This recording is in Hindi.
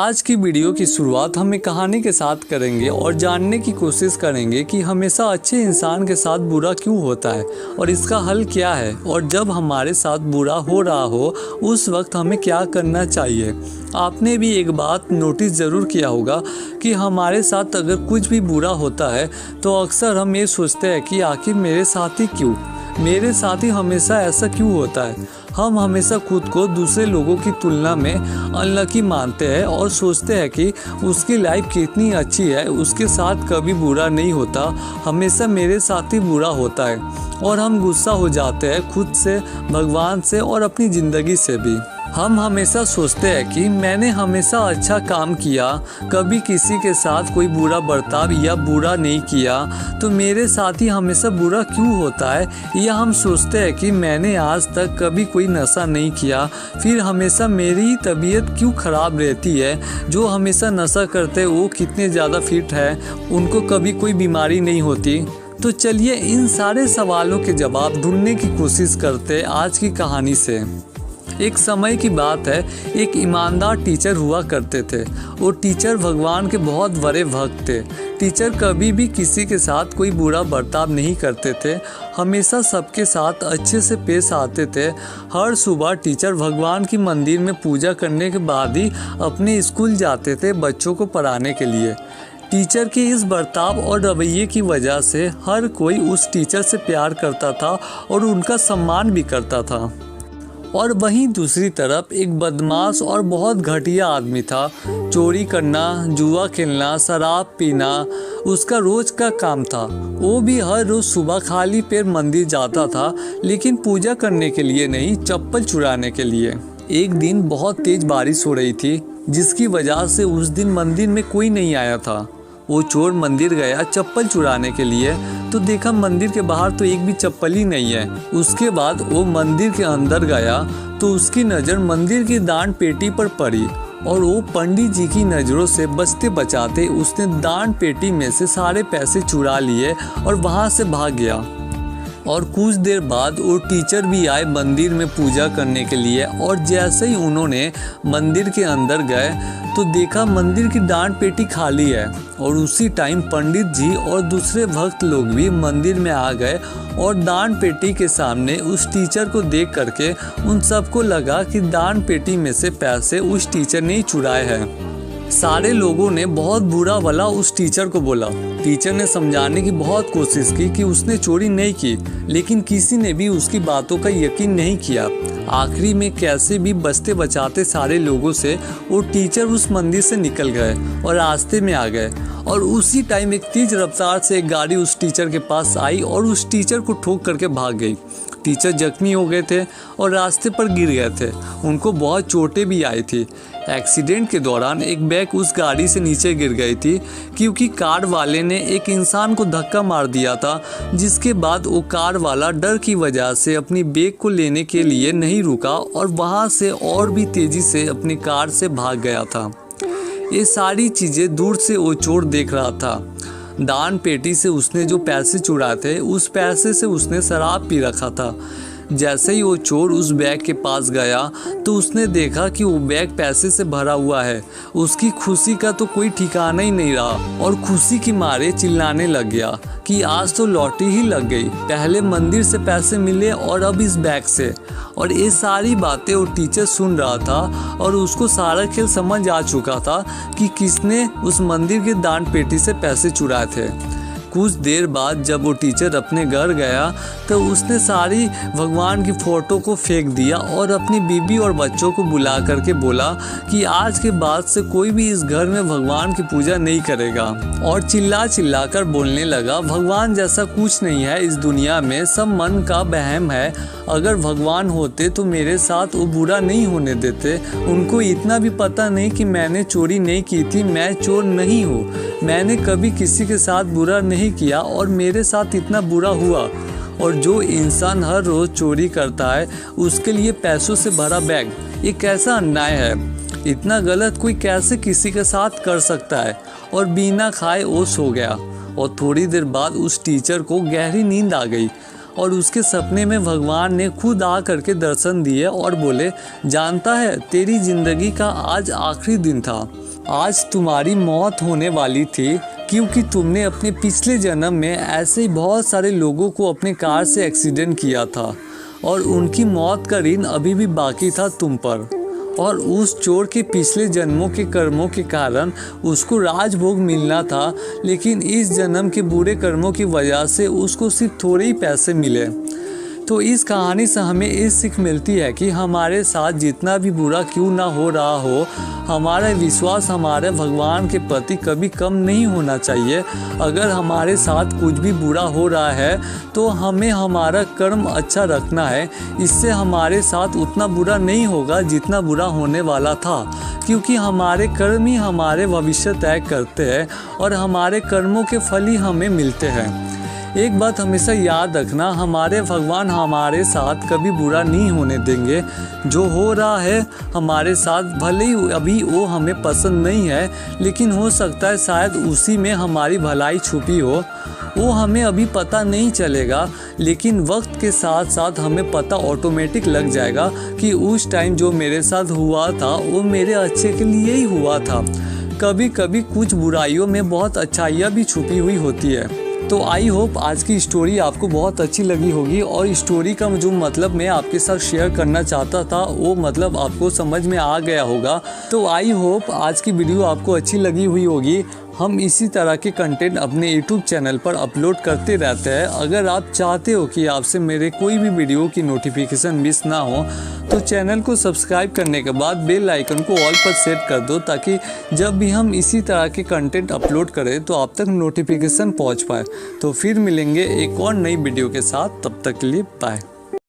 आज की वीडियो की शुरुआत हम एक कहानी के साथ करेंगे और जानने की कोशिश करेंगे कि हमेशा अच्छे इंसान के साथ बुरा क्यों होता है और इसका हल क्या है, और जब हमारे साथ बुरा हो रहा हो उस वक्त हमें क्या करना चाहिए। आपने भी एक बात नोटिस ज़रूर किया होगा कि हमारे साथ अगर कुछ भी बुरा होता है तो अक्सर हम ये सोचते हैं कि आखिर मेरे साथ ही क्यों, मेरे साथ ही हमेशा ऐसा क्यों होता है। हम हमेशा खुद को दूसरे लोगों की तुलना में अनलकी मानते हैं और सोचते हैं कि उसकी लाइफ कितनी अच्छी है, उसके साथ कभी बुरा नहीं होता, हमेशा मेरे साथ ही बुरा होता है। और हम गुस्सा हो जाते हैं खुद से, भगवान से और अपनी ज़िंदगी से भी। हम हमेशा सोचते हैं कि मैंने हमेशा अच्छा काम किया, कभी किसी के साथ कोई बुरा बर्ताव या बुरा नहीं किया, तो मेरे साथ ही हमेशा बुरा क्यों होता है। या हम सोचते हैं कि मैंने आज तक कभी कोई नशा नहीं किया, फिर हमेशा मेरी तबीयत क्यों ख़राब रहती है। जो हमेशा नशा करते वो कितने ज़्यादा फिट है, उनको कभी कोई बीमारी नहीं होती। तो चलिए इन सारे सवालों के जवाब ढूंढने की कोशिश करते आज की कहानी से। एक समय की बात है, एक ईमानदार टीचर हुआ करते थे। वो टीचर भगवान के बहुत बड़े भक्त थे। टीचर कभी भी किसी के साथ कोई बुरा बर्ताव नहीं करते थे, हमेशा सबके साथ अच्छे से पेश आते थे। हर सुबह टीचर भगवान की मंदिर में पूजा करने के बाद ही अपने स्कूल जाते थे बच्चों को पढ़ाने के लिए। टीचर के इस बर्ताव और रवैये की वजह से हर कोई उस टीचर से प्यार करता था और उनका सम्मान भी करता था। और वहीं दूसरी तरफ एक बदमाश और बहुत घटिया आदमी था। चोरी करना, जुआ खेलना, शराब पीना उसका रोज़ का काम था। वो भी हर रोज़ सुबह खाली पैर मंदिर जाता था, लेकिन पूजा करने के लिए नहीं, चप्पल चुराने के लिए। एक दिन बहुत तेज़ बारिश हो रही थी, जिसकी वजह से उस दिन मंदिर में कोई नहीं आया था। वो चोर मंदिर गया चप्पल चुराने के लिए, तो देखा मंदिर के बाहर तो एक भी चप्पल ही नहीं है। उसके बाद वो मंदिर के अंदर गया तो उसकी नज़र मंदिर की दान पेटी पर पड़ी और वो पंडित जी की नज़रों से बचते बचाते उसने दान पेटी में से सारे पैसे चुरा लिए और वहाँ से भाग गया। और कुछ देर बाद वो टीचर भी आए मंदिर में पूजा करने के लिए, और जैसे ही उन्होंने मंदिर के अंदर गए तो देखा मंदिर की दान पेटी खाली है। और उसी टाइम पंडित जी और दूसरे भक्त लोग भी मंदिर में आ गए और दान पेटी के सामने उस टीचर को देख करके उन सबको लगा कि दान पेटी में से पैसे उस टीचर ने ही चुराए हैं। सारे लोगों ने बहुत बुरा भला उस टीचर को बोला। टीचर ने समझाने की बहुत कोशिश की कि उसने चोरी नहीं की, लेकिन किसी ने भी उसकी बातों का यकीन नहीं किया। आखिरी में कैसे भी बचते बचाते सारे लोगों से वो टीचर उस मंदिर से निकल गए और रास्ते में आ गए। और उसी टाइम एक तेज रफ्तार से एक गाड़ी उस टीचर के पास आई और उस टीचर को ठोक करके भाग गई। टीचर जख्मी हो गए थे और रास्ते पर गिर गए थे, उनको बहुत चोटें भी आई थी। एक्सीडेंट के दौरान एक बैग उस गाड़ी से नीचे गिर गई थी, क्योंकि कार वाले ने एक इंसान को धक्का मार दिया था, जिसके बाद वो कार वाला डर की वजह से अपनी बैग को लेने के लिए नहीं रुका और वहाँ से और भी तेज़ी से अपनी कार से भाग गया था। ये सारी चीज़ें दूर से वो चोर देख रहा था। दान पेटी से उसने जो पैसे चुराए थे, उस पैसे से उसने शराब पी रखा था। जैसे ही वो चोर उस बैग के पास गया तो उसने देखा कि वो बैग पैसे से भरा हुआ है। उसकी खुशी का तो कोई ठिकाना ही नहीं रहा और खुशी के मारे चिल्लाने लग गया कि आज तो लॉटरी ही लग गई, पहले मंदिर से पैसे मिले और अब इस बैग से। और ये सारी बातें वो टीचर सुन रहा था और उसको सारा खेल समझ आ चुका था कि किसने उस मंदिर के दान पेटी से पैसे चुराए थे। कुछ देर बाद जब वो टीचर अपने घर गया तो उसने सारी भगवान की फ़ोटो को फेंक दिया और अपनी बीवी और बच्चों को बुला करके बोला कि आज के बाद से कोई भी इस घर में भगवान की पूजा नहीं करेगा। और चिल्ला चिल्ला कर बोलने लगा, भगवान जैसा कुछ नहीं है इस दुनिया में, सब मन का वहम है। अगर भगवान होते तो मेरे साथ वो बुरा नहीं होने देते। उनको इतना भी पता नहीं कि मैंने चोरी नहीं की थी, मैं चोर नहीं हूँ, मैंने कभी किसी के साथ बुरा नहीं किया और मेरे साथ इतना बुरा हुआ। और जो इंसान हर रोज़ चोरी करता है उसके लिए पैसों से भरा बैग, ये कैसा अन्याय है। इतना गलत कोई कैसे किसी के साथ कर सकता है। और बिना खाए वो सो गया। और थोड़ी देर बाद उस टीचर को गहरी नींद आ गई और उसके सपने में भगवान ने खुद आ करके दर्शन दिए और बोले, जानता है तेरी ज़िंदगी का आज आखिरी दिन था, आज तुम्हारी मौत होने वाली थी क्योंकि तुमने अपने पिछले जन्म में ऐसे ही बहुत सारे लोगों को अपने कार से एक्सीडेंट किया था और उनकी मौत का ऋण अभी भी बाकी था तुम पर। और उस चोर के पिछले जन्मों के कर्मों के कारण उसको राजभोग मिलना था, लेकिन इस जन्म के बुरे कर्मों की वजह से उसको सिर्फ थोड़े ही पैसे मिले। तो इस कहानी से हमें ये सीख मिलती है कि हमारे साथ जितना भी बुरा क्यों ना हो रहा हो, हमारा विश्वास हमारे भगवान के प्रति कभी कम नहीं होना चाहिए। अगर हमारे साथ कुछ भी बुरा हो रहा है तो हमें हमारा कर्म अच्छा रखना है, इससे हमारे साथ उतना बुरा नहीं होगा जितना बुरा होने वाला था, क्योंकि हमारे कर्म ही हमारे भविष्य तय करते हैं और हमारे कर्मों के फल ही हमें मिलते हैं। एक बात हमेशा याद रखना, हमारे भगवान हमारे साथ कभी बुरा नहीं होने देंगे। जो हो रहा है हमारे साथ, भले ही अभी वो हमें पसंद नहीं है, लेकिन हो सकता है शायद उसी में हमारी भलाई छुपी हो। वो हमें अभी पता नहीं चलेगा, लेकिन वक्त के साथ साथ हमें पता ऑटोमेटिक लग जाएगा कि उस टाइम जो मेरे साथ हुआ था वो मेरे अच्छे के लिए ही हुआ था। कभी कभी कुछ बुराइयों में बहुत अच्छाइयाँ भी छुपी हुई होती है। तो आई होप आज की स्टोरी आपको बहुत अच्छी लगी होगी और स्टोरी का जो मतलब मैं आपके साथ शेयर करना चाहता था वो मतलब आपको समझ में आ गया होगा। तो आई होप आज की वीडियो आपको अच्छी लगी हुई होगी। हम इसी तरह के कंटेंट अपने यूट्यूब चैनल पर अपलोड करते रहते हैं। अगर आप चाहते हो कि आपसे मेरे कोई भी वीडियो की नोटिफिकेशन मिस ना हो तो चैनल को सब्सक्राइब करने के बाद बेल आइकन को ऑल पर सेट कर दो, ताकि जब भी हम इसी तरह के कंटेंट अपलोड करें तो आप तक नोटिफिकेशन पहुंच पाए। तो फिर मिलेंगे एक और नई वीडियो के साथ, तब तक के लिए बाय।